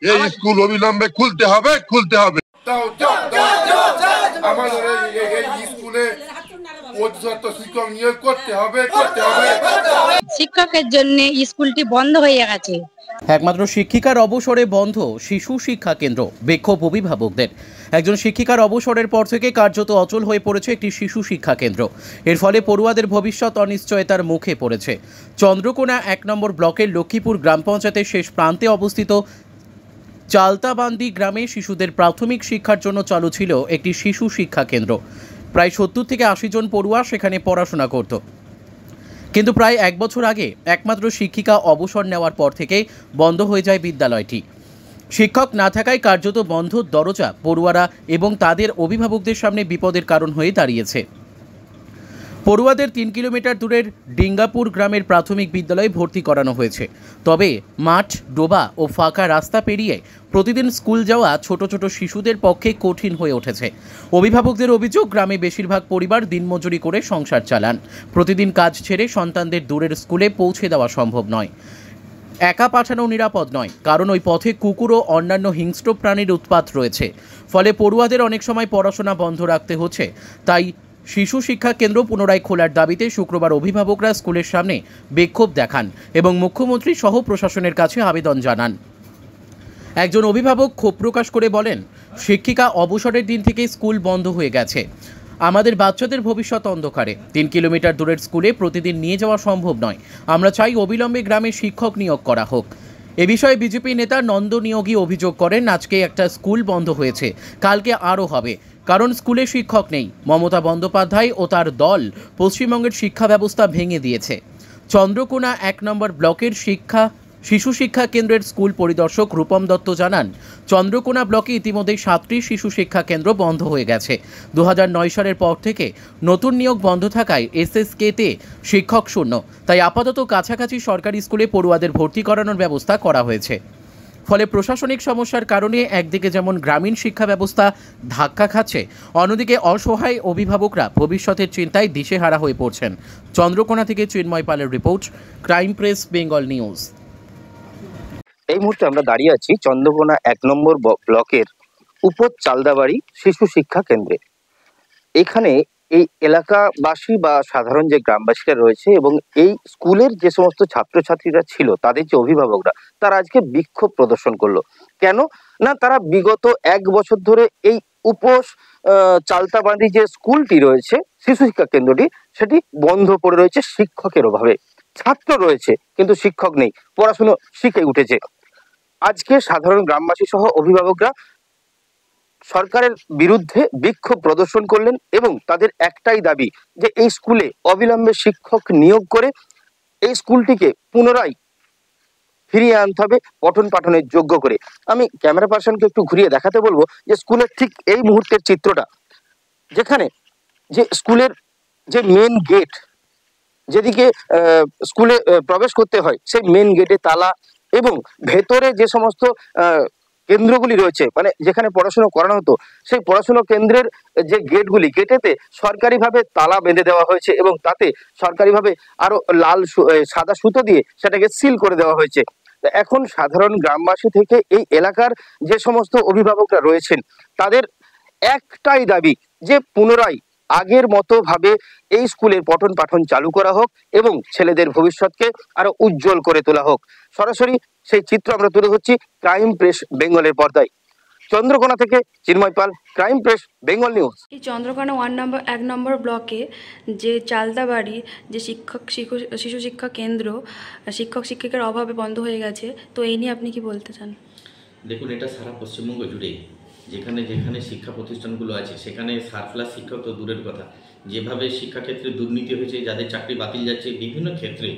এই স্কুল অবিলম্বে খুলতে হবে। আমাদের এই স্কুলে শিক্ষক নিয়োগ করতে হবে। শিক্ষকের জন্য স্কুলটি বন্ধ হয়ে গেছে। একমাত্র শিক্ষিকার অবসরে বন্ধ শিশু শিক্ষা কেন্দ্র, বিক্ষোভ অভিভাবকদের। একজন শিক্ষিকার অবসরের পর থেকে কার্যত অচল হয়ে পড়েছে একটি শিশু শিক্ষা কেন্দ্র। এর ফলে পড়ুয়াদের ভবিষ্যৎ অনিশ্চয়তার মুখে পড়েছে। চন্দ্রকোনা 1 নম্বর ব্লকের লক্ষ্মীপুর গ্রাম পঞ্চায়েতের শেষ প্রান্তে অবস্থিত চালতাবান্দি গ্রামে শিশুদের প্রাথমিক শিক্ষার জন্য চালু ছিল একটি শিশু শিক্ষা কেন্দ্র। প্রায় 70 থেকে 80 জন পড়ুয়া সেখানে পড়াশোনা করত। কিন্তু প্রায় 1 বছর আগে একমাত্র শিক্ষিকা অবসর নেওয়ার পর থেকে বন্ধ হয়ে যায় বিদ্যালয়টি। শিক্ষক না থাকায় কার্যত বন্ধ দরজা পড়ুয়ারা এবং তাদের অভিভাবকদের সামনে বিপদের কারণ হয়ে দাঁড়িয়েছে। পড়ুয়াদের 3 কিলোমিটার দূরের ডিঙ্গাপুর গ্রামের প্রাথমিক বিদ্যালয়ে ভর্তি করানো হয়েছে। তবে মাঠ, ডোবা ও ফাঁকা রাস্তা পেরিয়ে প্রতিদিন স্কুল যাওয়া ছোট ছোট শিশুদের পক্ষে কঠিন হয়ে উঠেছে। অভিভাবকদের অভিযোগ, গ্রামে বেশিরভাগ পরিবার দিনমজুরি করে সংসার চালান। প্রতিদিন কাজ ছেড়ে সন্তানদের দূরের স্কুলে পৌঁছে দেওয়া সম্ভব নয়। একা পাঠানো নিরাপদ নয়, কারণ ওই পথে কুকুর ও অন্যান্য হিংস্র প্রাণীর উৎপাত রয়েছে। ফলে পড়ুয়াদের অনেক সময় পড়াশোনা বন্ধ রাখতে হচ্ছে। তাই শিশু শিক্ষা কেন্দ্র পুনরায় খোলার দাবিতে শুক্রবার অভিভাবকরা স্কুলের সামনে বিক্ষোভ দেখান এবং মুখ্যমন্ত্রী সহ প্রশাসনের কাছে আবেদন জানান। একজন অভিভাবক ক্ষোভ প্রকাশ করে বলেন, শিক্ষিকা অবসরের দিন থেকে স্কুল বন্ধ হয়ে গেছে। আমাদের বাচ্চাদের ভবিষ্যৎ অন্ধকারে। 3 কিলোমিটার দূরের স্কুলে প্রতিদিন নিয়ে যাওয়া সম্ভব নয়। আমরা চাই অবিলম্বে গ্রামে শিক্ষক নিয়োগ করা হোক। এ বিষয়ে বিজেপি নেতা নন্দ নিয়োগী অভিযোগ করেন, আজকে একটা স্কুল বন্ধ হয়েছে, কালকে আরও হবে, কারণ স্কুলে শিক্ষক নেই। মমতা বন্দ্যোপাধ্যায় ও তার দল পশ্চিমবঙ্গের শিক্ষা ব্যবস্থা ভেঙে দিয়েছে। চন্দ্রকোনা 1 নম্বর ব্লকের শিশু শিক্ষা কেন্দ্রের স্কুল পরিদর্শক রূপম দত্ত জানান, চন্দ্রকোনা ব্লকে ইতিমধ্যে 7টি শিশু শিক্ষা কেন্দ্র বন্ধ হয়ে গেছে। 2009 সালের পর থেকে নতুন নিয়োগ বন্ধ থাকায় এসএসকেতে শিক্ষক শূন্য। তাই আপাতত কাছাকাছি সরকারি স্কুলে পড়ুয়াদের ভর্তি করানোর ব্যবস্থা করা হয়েছে। ফলে প্রশাসনিক সমস্যার কারণে একদিকে যেমন গ্রামীণ শিক্ষা ব্যবস্থা ধাক্কা খাচ্ছে, অন্যদিকে অসহায় অভিভাবকরা ভবিষ্যতের চিন্তায় দিশেহারা হয়ে পড়ছেন। চন্দ্রকোনা থেকে চিন্ময় পালের report, crime press Bengal news. এই মুহূর্তে আমরা দাঁড়িয়ে আছি চন্দ্রকোনা 1 নম্বর ব্লকের উপর চালদাবাড়ি শিশু শিক্ষা কেন্দ্রে। এখানে এই এলাকাবাসী বা সাধারণ যে গ্রামবাসীরা রয়েছে এবং এই স্কুলের যে সমস্ত ছাত্রছাত্রীরা ছিল, তাদের যে অভিভাবকরা, তারা আজকে বিক্ষোভ প্রদর্শন করলো। কেন না, তারা বিগত 1 বছর ধরে এই চালতাবান্দি যে স্কুলটি রয়েছে, শিশু শিক্ষা কেন্দ্রটি, সেটি বন্ধ পড়ে রয়েছে শিক্ষকের অভাবে। ছাত্র রয়েছে কিন্তু শিক্ষক নেই, পড়াশুনো শিখে উঠেছে। আজকে সাধারণ গ্রামবাসী সহ অভিভাবকরা সরকারের বিরুদ্ধে বিক্ষোভ প্রদর্শন করলেন এবং তাদের একটাই দাবি যে এই স্কুলে অবিলম্বে শিক্ষক নিয়োগ করে এই স্কুলটিকে পুনরায় ফিরিয়ে আনতে হবে, পঠন পাঠনের যোগ্য করে। আমি ক্যামেরা পার্সনকে একটু ঘুরিয়ে দেখাতে বলবো যে স্কুলের ঠিক এই মুহূর্তের চিত্রটা, যেখানে যে স্কুলের যে মেন গেট, যেদিকে স্কুলে প্রবেশ করতে হয়, সেই মেন গেটে তালা এবং ভেতরে যে সমস্ত কেন্দ্রগুলি রয়েছে, মানে যেখানে পড়াশোনা করানো হতো, সেই পড়াশোনা কেন্দ্রের যে গেটগুলি, গেটেতে সরকারিভাবে তালা বেঁধে দেওয়া হয়েছে এবং তাতে সরকারিভাবে আরো সাদা সুতো দিয়ে সেটাকে সিল করে দেওয়া হয়েছে। এখন সাধারণ গ্রামবাসী থেকে এই এলাকার যে সমস্ত অভিভাবকরা রয়েছেন, তাদের একটাই দাবি যে পুনরায় আগের মতো ভাবে এই স্কুলের পঠন পাঠন চালু করা হোক এবং ছেলেদের ভবিষ্যৎকে আরো উজ্জ্বল করে তোলা হোক। সরাসরি সেই চিত্র আমরা তুলে ধরছি ক্রাইম প্রেস বেঙ্গলের পর্দায়। চন্দ্রকোনা থেকে চিন্ময় পাল, ক্রাইম প্রেস বেঙ্গল নিউজ। এই চন্দ্রকোনা 1 নম্বর ব্লকে যে চালদাবাড়ি যে শিশু শিক্ষা কেন্দ্র, শিক্ষক শিক্ষিকার অভাবে বন্ধ হয়ে গেছে, তো এই নিয়ে আপনি কি বলতে চান? দেখুন, এটা সারা পশ্চিমবঙ্গ জুড়েই যেখানে যেখানে শিক্ষা প্রতিষ্ঠানগুলো আছে সেখানে সারপ্লাস শিক্ষক তো দূরের কথা, যেভাবে শিক্ষাক্ষেত্রে দুর্নীতি হয়েছে, যাদের চাকরি বাতিল যাচ্ছে, বিভিন্ন ক্ষেত্রে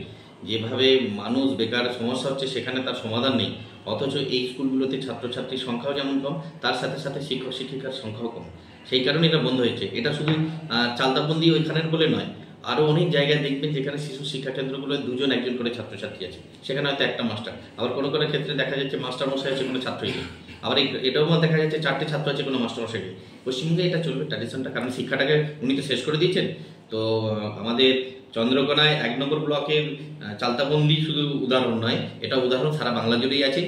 যেভাবে মানুষ বেকার সমস্যা হচ্ছে, সেখানে তার সমাধান নেই। অথচ এই স্কুলগুলোতে ছাত্রছাত্রীর সংখ্যাও যেমন কম, তার সাথে সাথে শিক্ষক শিক্ষিকার সংখ্যাও কম। সেই কারণে এটা বন্ধ হয়েছে। এটা শুধু চালতাবন্দি ওইখানের বলে নয়, আরও অনেক জায়গায় দেখবেন যেখানে শিশু শিক্ষা কেন্দ্রগুলো 2জন 1জন করে ছাত্রছাত্রী আছে, সেখানে হয়তো একটা মাস্টার। আবার কোনো কোনো ক্ষেত্রে দেখা যাচ্ছে মাস্টারমশাই আছে, কোনো ছাত্রই নেই। আবার এটাও দেখা যাচ্ছে 4টে ছাত্র আছে, কোনো মাস্টারমশাই নেই। পশ্চিমবঙ্গে এটা চলবে ট্র্যাডিশনটা, কারণ শিক্ষাটাকে উনি তো শেষ করে দিয়েছেন। তো আমাদের চন্দ্রকোনায় 1 নম্বর ব্লকের চালতাবন্দি শুধু উদাহরণ নয়, এটা উদাহরণ সারা বাংলা জুড়েই আছে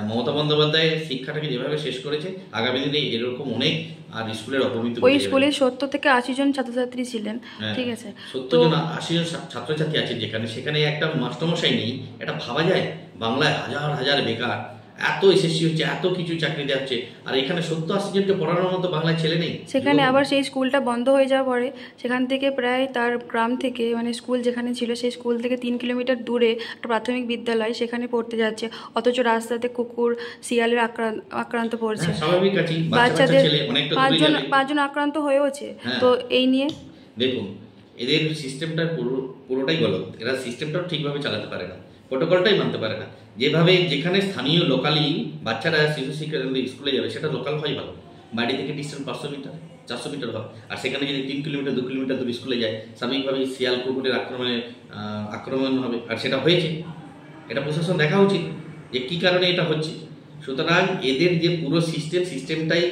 মমতা বন্দ্যোপাধ্যায় শিক্ষাটাকে যেভাবে শেষ করেছে, আগামী দিনে এরকম অনেক আর স্কুলের অপমৃত্যু। ওই স্কুলে 70 থেকে 80 জন ছাত্রছাত্রী ছিলেন, ঠিক আছে? 70 জন 80 জন ছাত্রছাত্রী আছে, যেখানে সেখানে একটা মাস্টারমশাই নেই। এটা ভাবা যায়? বাংলায় হাজার হাজার বেকার, এত এসএসসি হচ্ছে, এত কিছু চাকরি দেওয়া হচ্ছে, আর এখানে 70-80 জনকে পড়ানোর মতো বাংলায় ছেলে নেই। সেখানে আবার সেই স্কুলটা বন্ধ হয়ে যাওয়ার পরে সেখান থেকে প্রায় তার গ্রাম থেকে, মানে স্কুল যেখানে ছিল সেই স্কুল থেকে 3 কিলোমিটার দূরে একটা প্রাথমিক বিদ্যালয়, সেখানে পড়তে যাচ্ছে, অথচ রাস্তাতে কুকুর শিয়ালের আক্রান্ত পড়ছে। স্বাভাবিক আছে, বাচ্চাদের ছেলে অনেকটা 5 জন আক্রান্ত হয়েওছে। তো এই নিয়ে দেখুন, এদের সিস্টেমটা পুরোটাই গলত। এরা সিস্টেমটাও ঠিকভাবে চালাতে পারে না, প্রোটোকলটাই মানতে পারে না। যেভাবে যেখানে স্থানীয় লোকালি বাচ্চারা শিশু শিক্ষা স্কুলে যাবে, সেটা লোকাল হয় ভালো। বাড়ি থেকে ডিস্টেন্স 500 মিটার 400 মিটার হয়, আর সেখানে যদি 3 কিলোমিটার 2 কিলোমিটার দূরে স্কুলে যায়, স্বাভাবিকভাবেই শিয়াল কুকুরের আক্রমণ হবে। আর সেটা হয়েছে, এটা প্রশাসন দেখা উচিত যে কী কারণে এটা হচ্ছে। সুতরাং এদের যে পুরো সিস্টেমটাই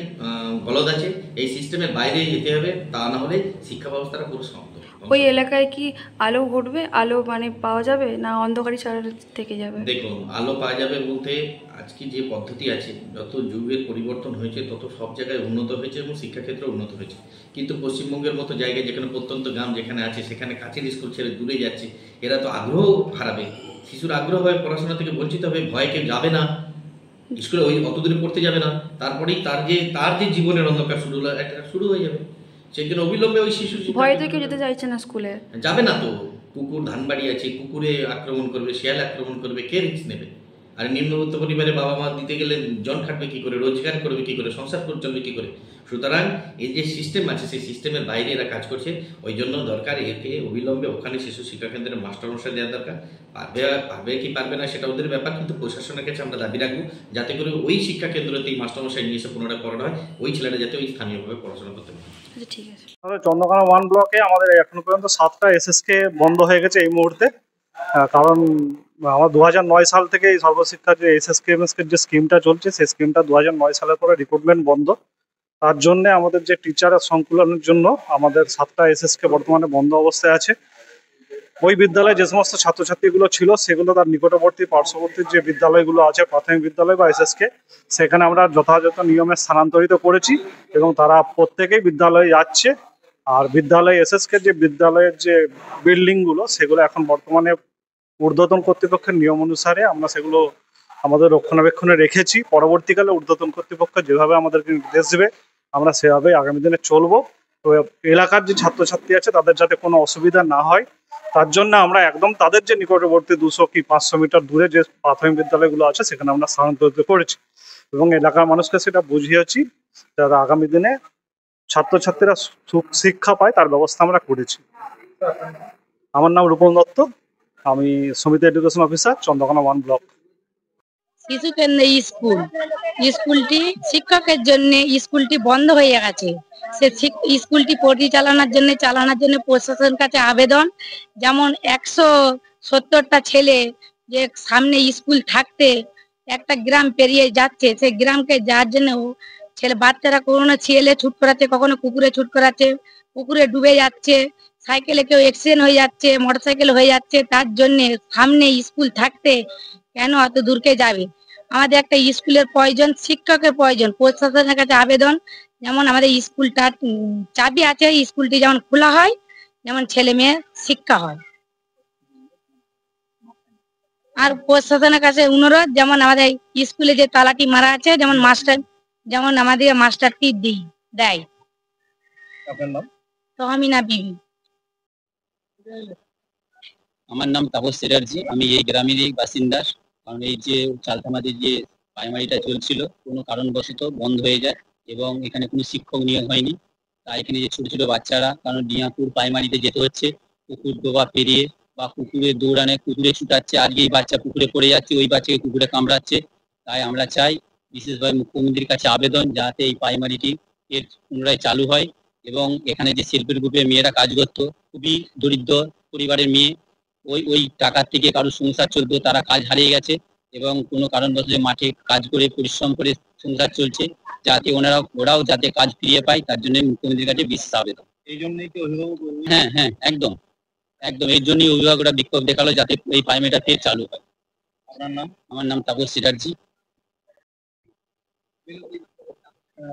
গলদ আছে। এই সিস্টেমের বাইরে যেতে হবে, তা না হলে শিক্ষা ব্যবস্থাটা পুরো সমাপ্ত। ওই এলাকায় কি আলো ঘটবে? আলো মানে পাওয়া যাবে না অন্ধকারই সারা থেকে যাবে? দেখুন, আলো পাওয়া যাবে বলতে আজকে যে পদ্ধতি আছে, যত যুগের পরিবর্তন হয়েছে তত সব জায়গায় উন্নত হয়েছে এবং শিক্ষাক্ষেত্রে উন্নত হয়েছে। কিন্তু পশ্চিমবঙ্গের মতো জায়গায়, যেখানে প্রত্যন্ত গ্রাম যেখানে আছে, সেখানে কাছের স্কুল ছেড়ে দূরে যাচ্ছে, এরা তো আগ্রহ হারাবে। শিশুর আগ্রহ হয়, পড়াশোনা থেকে বঞ্চিত হবে, ভয়ে কেউ যাবে না স্কুলে, ওই অত দূরে পড়তে যাবে না। তারপরেই তার যে জীবনের অন্ধকার শুরু হয়ে যাবে। সেই জন্য অবিলম্বে ওই শিশু ভয় থেকে যেতে চাইছে না স্কুলে, যাবে না। তো কুকুর ধানবাড়ি আছে, কুকুরে আক্রমণ করবে, শিয়াল আক্রমণ করবে, কে রিস্ক নেবে? আর নিম্নবিত্ত পরিবারে বাবা মা দিতে গেলে জন খাটবে কি করে, রোজগার করবে কি করে, সংসার চলবে কি করে? সুতরাং এই যে সিস্টেম আছে, সেই সিস্টেমের বাইরে এরা কাজ করছে। ওই জন্য দরকার একে অবিলম্বে ওখানে শিশু শিক্ষাকেন্দ্রে মাস্টারমশাই দেওয়া দরকার। পারবে কি পারবে না সেটা ওদের ব্যাপার, কিন্তু প্রশাসনের কাছে আমরা দাবি রাখবো যাতে করে ওই শিক্ষাকেন্দ্রতেই মাস্টারমশাই নিয়ে এসে পুনরায় পড়ানো হয়, ওই ছেলেটা যাতে ওই স্থানীয়ভাবে পড়াশোনা করতে পারে। ঠিক আছে। চন্দ্রকোনা 1 ব্লকে আমাদের এখনো পর্যন্ত 7টা এসএসকে বন্ধ হয়ে গেছে এই মুহূর্তে। কারণ আমার 2009 সাল থেকে এই সর্বশিক্ষা যে এসএসকেএমএসকে যে স্কিমটা চলছে, সেই স্কিমটা 2009 সালের পরে রিক্রুটমেন্ট বন্ধ। তার জন্য আমাদের যে টিচারের সংকুলনের জন্য আমাদের 7টা এসএসকে বর্তমানে বন্ধ অবস্থায় আছে। ওই বিদ্যালয়ে যে সমস্ত ছাত্রছাত্রীগুলো ছিল, সেগুলো তার নিকটবর্তী পার্শ্ববর্তী যে বিদ্যালয়গুলো আছে, প্রাথমিক বিদ্যালয় বা এসএসকে, সেখানে আমরা যথাযথ নিয়মে স্থানান্তরিত করেছি এবং তারা প্রত্যেকেই বিদ্যালয়ে যাচ্ছে। আর বিদ্যালয় এসএসকে যে বিদ্যালয়ের যে বিল্ডিংগুলো, সেগুলো এখন বর্তমানে ঊর্ধ্বতন কর্তৃপক্ষের নিয়ম অনুসারে আমরা সেগুলো আমাদের রক্ষণাবেক্ষণে রেখেছি। পরবর্তীকালে ঊর্ধ্বতন কর্তৃপক্ষ যেভাবে আমাদেরকে নির্দেশ দেবে, আমরা সেভাবে আগামী দিনে চলবো। তো এলাকার যে ছাত্রছাত্রী আছে, তাদের যাতে কোনো অসুবিধা না হয়, তার জন্য আমরা একদম তাদের যে নিকটবর্তী 200 কি 500 মিটার দূরে যে প্রাথমিক বিদ্যালয়গুলো আছে, সেখানে আমরা স্থানান্তরিত করেছি এবং এলাকার মানুষকে সেটা বুঝিয়েছি যারা আগামী দিনে ছাত্রছাত্রীরা শিক্ষা পায় তার ব্যবস্থা আমরা করেছি। আমার নাম রূপম দত্ত, আমি সমিতি এডুকেশন অফিসার, চন্দ্রকোনা 1 ব্লক। শিশু কেন্দ্র স্কুলটি শিক্ষকের জন্য স্কুলটি বন্ধ হয়ে গেছে। সে স্কুলটি পরিচালনার জন্য প্রশাসনের কাছে আবেদন, যেমন 170টা ছেলে যে সামনে স্কুল থাকতে একটা গ্রাম পেরিয়ে যাচ্ছে, সেই গ্রামকে যাওয়ার জন্য বাচ্চারা কখনো ছেলে ছুট করাচ্ছে, কখনো কুকুরে ছুট করাচ্ছে, পুকুরে ডুবে যাচ্ছে, সাইকেলে কেউ অ্যাক্সিডেন্ট হয়ে যাচ্ছে, মোটরসাইকেল হয়ে যাচ্ছে। তার জন্য সামনে স্কুল থাকতে কেন অত দূরকে যাবে? আমাদের একটা স্কুলের প্রয়োজন, শিক্ষকের প্রয়োজন। প্রশাসনের কাছে আবেদন, যেমন আমাদের স্কুলটা চাবি আছে, স্কুলটি যেমন খোলা হয়, যেমন ছেলে মেয়ে শিক্ষা হয়। আর প্রশাসনের কাছে অনুরোধ, যেমন আমাদের স্কুলে যে তালাটি মারা আছে, যেমন আমাদের মাস্টারটি দেয়। তো আমি না বিবি। আমার নাম তাপস চ্যাটার্জি, আমি এই গ্রামেরই বাসিন্দা। কারণ এই যে চালতামাদের যে প্রাইমারিটা চলছিল, কোনো কারণবশত বন্ধ হয়ে যায় এবং এখানে কোনো শিক্ষক নিয়োগ হয়নি। তাই এখানে যে ছোট ছোট বাচ্চারা, কারণ ডিয়াপুর প্রাইমারিতে যেতে হচ্ছে, পুকুর ডোবা পেরিয়ে বা কুকুরে দৌড়ানে কুকুরে ছুটাচ্ছে, আজকে এই বাচ্চা পুকুরে পড়ে যাচ্ছে, ওই বাচ্চাকে কুকুরে কামড়াচ্ছে। তাই আমরা চাই বিশেষভাবে মুখ্যমন্ত্রীর কাছে আবেদন, যাতে এই প্রাইমারিটি এর পুনরায় চালু হয় এবং এখানে যে শিল্পের গ্রুপে মেয়েরা কাজ করতো, খুবই দরিদ্র পরিবারের মেয়ে, ওই টাকার থেকে কারোর সংসার চলতো, তারা কাজ হারিয়ে গেছে এবং কোনো কারণবশত মাঠে কাজ করে পরিশ্রম করে সংসার চলছে, যাতে ওরাও যাতে কাজ ফিরিয়ে পায়, তার জন্য মুখ্যমন্ত্রীর কাছে বিশেষ আবেদন। এই জন্যই কি অভিভাবক? হ্যাঁ, একদম এর জন্যই অভিভাবকরা বিক্ষোভ দেখালো, যাতে এই প্রাইমারিটা ফের চালু হয়। আপনার নাম? আমার নাম তাপস চ্যাটার্জি।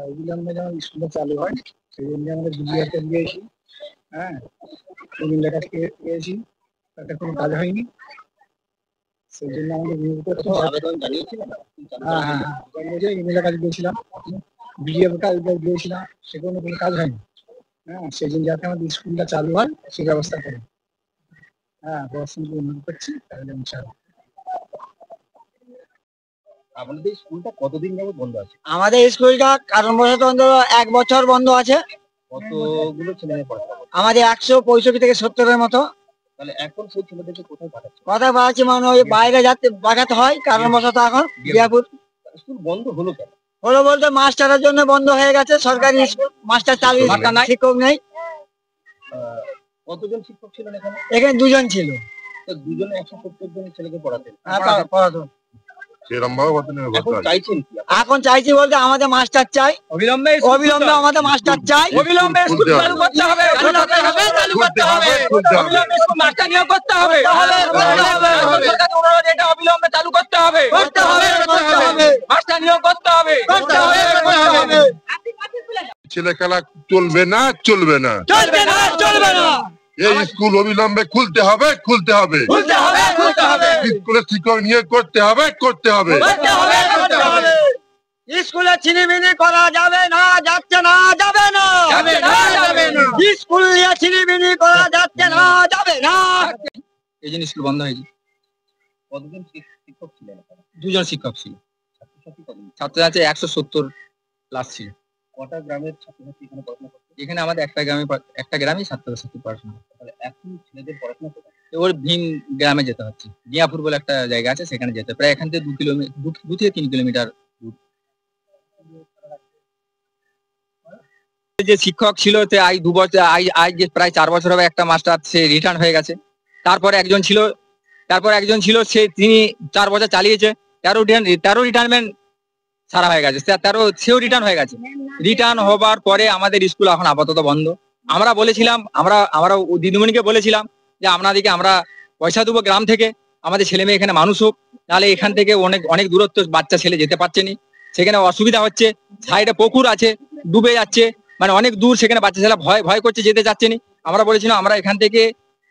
অবিলম্বে যেমন স্কুলটা চালু হয় সেই জন্য আমরা বিডিওকে দিয়েছি। হ্যাঁ, ইমেলের কাছে পেয়েছি, তাতে কোনো কাজ হয়নি, সেই জন্য আমাদের আবেদন জানিয়েছিলাম। ইমেলের কাছে দিয়েছিলাম, বিডিওর কাছে দিয়েছিলাম, সেখানে কোনো কাজ হয়নি। হ্যাঁ, সেই জন্য যাতে আমাদের স্কুলটা চালু হয় সেই ব্যবস্থা করি। হ্যাঁ, পড়াশোনা উন্নয়ন করছি তাহলে ইনশাআল্লাহ। আপনাদের স্কুলটা কতদিন যাবত বন্ধ আছে? আমাদের স্কুলটা কারণবশত অন্তত 1 বছর বন্ধ আছে। কতগুলো ছেলেমেয়ে পড়াশোনা করে? আমাদের 165 থেকে 70-এর মতো। তাহলে এখন সেই ছেলেদেরকে কোথায় পাঠাচ্ছে? কথা পাচ্ছি মানে ওই বাইরে পাঠাতে হয় কারণবশত। এখন বিয়াপুর স্কুল বন্ধ হলো কেন? হলো বলতে মাস্টারের জন্য বন্ধ হয়ে গেছে। সরকারি স্কুল, মাস্টার চালু, শিক্ষক নেই। কতজন শিক্ষক ছিলেন এখানে? এখানে 2 জন ছিল। তো দুজনে 170 জন ছেলেকে পড়াতেন? পড়াতো। এখন চাইছেন কি? এখন চাইছি বলতে আমাদের মাস্টার চাই, অবিলম্বে আমাদের মাস্টার চাই, অবিলম্বে স্কুল চালু করতে হবে, চালু করতে হবে, অবিলম্বে স্কুল মাস্টার নিয়োগ করতে হবে, সরকারের অনুরোধ, এটা অবিলম্বে চালু করতে হবে, মাস্টার নিয়োগ করতে হবে। ছেলে খেলা চলবে না, চলবে না, চলবে না, চলবে না। এই স্কুল অবিলম্বে খুলতে হবে, খুলতে হবে, খুলতে হবে, খুলতে হবে। স্কুলে শিক্ষক নিয়োগ করতে হবে, করতে হবে, করতে হবে, করতে হবে। স্কুলে ছিনিমিনি করা যাবে না, যাচ্ছে না, যাবে না, যাবে না, যাবে না। স্কুল নিয়ে ছিনিমিনি করা যাচ্ছে না, যাবে না। এই জন্য স্কুল বন্ধ হয়েছে। কতজন শিক্ষক ছিলেন এখানে? 2 জন শিক্ষক ছিল। ছাত্রছাত্রী কতজন? ছাত্রছাত্রী 170 প্লাস ছিল। কটা গ্রামের ছাত্রছাত্রী এখানে পড়াশোনা করছে? এখানে আমাদের একটা গ্রামে ছাত্রছাত্রী পড়াশোনা করতে। তাহলে এখন ছেলেদের পড়াশোনা কোথায়? ওর ভিন গ্রামে যেতে হচ্ছে, মিয়াপুর বলে একটা জায়গা আছে, সেখানে যেতে প্রায় এখান থেকে 2 থেকে 3 কিলোমিটার দূর। যে শিক্ষক ছিল আজ 2 বছর, আজ যে প্রায় 4 বছর হবে, একটা মাস্টার সে রিটার্ন হয়ে গেছে। তারপরে একজন ছিল সে তিনি 4 বছর চালিয়েছে, 13 রিটায়ারমেন্ট সারা হয়ে গেছে, সেও রিটার্ন হয়ে গেছে। রিটার্ন হবার পরে আমাদের স্কুল এখন আপাতত বন্ধ। আমরা বলেছিলাম, আমরা দিদিমণিকে বলেছিলাম যে আপনাদেরকে আমরা পয়সা দেবো গ্রাম থেকে, আমাদের ছেলে মেয়ে এখানে মানুষ হোক, নাহলে এখান থেকে অনেক দূরত্ব, বাচ্চা ছেলে যেতে পারছে না, সেখানে অসুবিধা হচ্ছে। সাইডে পুকুর আছে, ডুবে যাচ্ছে, মানে অনেক দূর, সেখানে বাচ্চা ছেলে ভয় করছে, যেতে চাচ্ছে না। আমরা বলেছিলাম আমরা এখান থেকে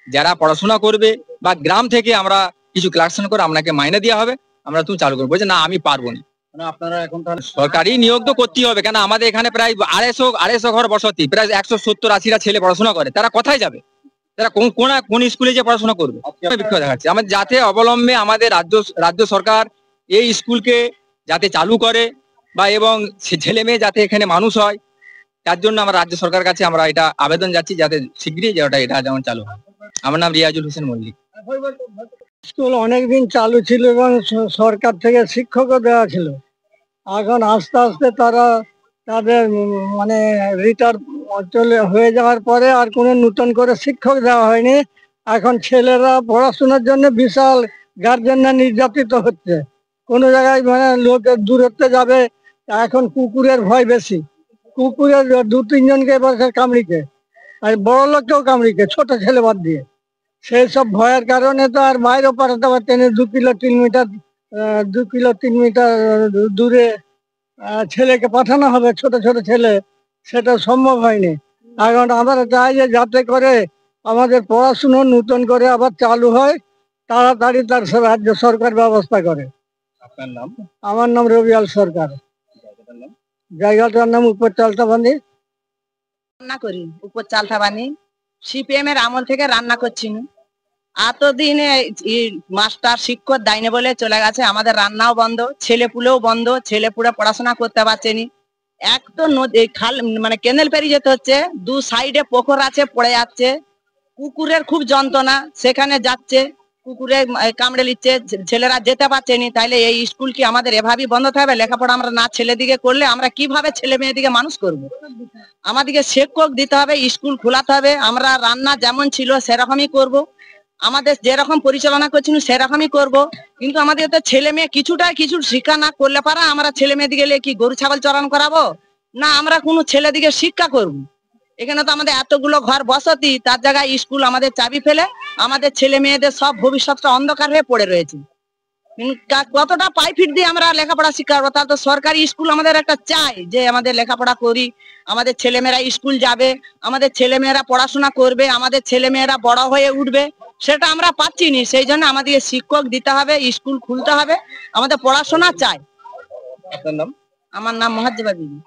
যারা পড়াশোনা করবে বা গ্রাম থেকে আমরা কিছু কালেকশন করে আপনাকে মাইনে দেওয়া হবে, আমরা তুমি চালু করবো। বলছে না, আমি পারবো না। আপনারা এখন তাহলে সরকারি নিয়োগ তো করতেই হবে, কেন আমাদের এখানে প্রায় 250 ঘর বসতি, প্রায় 170-80টা ছেলে পড়াশোনা করে, তারা কোথায় যাবে? তারা কোন স্কুলে যে পড়াশোনা করবে? বিক্ষোভ দেখাচ্ছে। আমাদের যাতে অবলম্বে আমাদের রাজ্য সরকার এই স্কুলকে যাতে চালু করে, বা এবং ছেলে মেয়ে যাতে এখানে মানুষ হয়, তার জন্য আমরা রাজ্য সরকারের কাছে আমরা এটা আবেদন যাচ্ছি, যাতে শীঘ্রই এটা যেমন চালু হয়। আমার নাম রিয়াজুল হোসেন মল্লিক। স্কুল অনেকদিন চালু ছিল এবং সরকার থেকে শিক্ষকও দেওয়া ছিল। এখন আস্তে আস্তে তাদের মানে রিটায়ার হয়ে যাওয়ার পরে আর কোনো নতুন করে শিক্ষক দেওয়া হয়নি। এখন ছেলেরা পড়াশোনার জন্য বিশাল গার্জেনরা নির্যাতিত হচ্ছে। কোনো জায়গায় মানে লোকের দূরত্বে যাবে, এখন কুকুরের ভয় বেশি। কুকুরের 2-3 জনকে এবার কামড়িকে, আর বড় লোককেও কামড়িকে, ছোট ছেলে বাদ দিয়ে। সেই সব ভয়ের কারণে তো আর বাইরেও পাঠাতে পারতেন। 2 কিলো 3 মিটার দূরে ছেলেকে পাঠানো হবে, ছোট ছোট ছেলে, সেটা সম্ভব হয়নি। এখন আমরা চাই যে যাতে করে আমাদের পড়াশুনো নতুন করে আবার চালু হয়, তাড়াতাড়ি তার রাজ্য সরকার ব্যবস্থা করে। আপনার নাম? আমার নাম রবিয়াল সরকার। জায়গাটার নাম উপর চালতাবানি। রান্না করি উপর চালতাবানি, সিপিএম এর আমল থেকে রান্না করছি। এতদিনে মাস্টার শিক্ষক দায়নি বলে চলে গেছে, আমাদের রান্নাও বন্ধ, ছেলেপুলেও বন্ধ, ছেলেপুলে পড়াশোনা করতে পারছেনি। এক তো খাল মানে কেনেল পেরিয়ে যেতে হচ্ছে, 2 সাইডে পুকুর আছে, পড়ে যাচ্ছে। কুকুরের খুব যন্ত্রণা, সেখানে যাচ্ছে, কুকুরে কামড়ে নিচ্ছে, ছেলেরা যেতে পারছেনি। তাইলে এই স্কুল কি আমাদের এভাবেই বন্ধ থাকবে? লেখাপড়া আমরা না ছেলে দিকে করলে আমরা কিভাবে ছেলে মেয়ে দিকে মানুষ করব? আমাদেরকে শিক্ষক দিতে হবে, স্কুল খোলাতে হবে। আমরা রান্না যেমন ছিল সেরকমই করব, আমাদের যেরকম পরিচালনা করছি সেরকমই করব। কিন্তু আমাদের তো ছেলে মেয়ে কিছু শিক্ষা না করলে পারা, আমরা ছেলে মেয়ে দিকে কি গরু ছাগল চড়ানো করাবো? না আমরা কোনো ছেলে দিকে শিক্ষা করব? এখানে তো আমাদের এতগুলো ঘর বসতি, তার জায়গায় স্কুল আমাদের চাবি ফেলে আমাদের ছেলে মেয়েদের সব ভবিষ্যৎটা অন্ধকার হয়ে পড়ে রয়েছে। কতটা প্রাইভেট দিয়ে আমরা লেখাপড়া শিক্ষা করবো? তাহলে তো সরকারি স্কুল আমাদের একটা চাই যে আমাদের লেখাপড়া করি, আমাদের ছেলেমেয়েরা স্কুল যাবে, আমাদের ছেলেমেয়েরা পড়াশোনা করবে, আমাদের ছেলেমেয়েরা বড় হয়ে উঠবে, সেটা আমরা পাচ্ছি না। সেই জন্য আমাদের শিক্ষক দিতে হবে, স্কুল খুলতে হবে, আমাদের পড়াশোনা চাই। আপনার নাম? আমার নাম মহাজ্জেবা বিবি।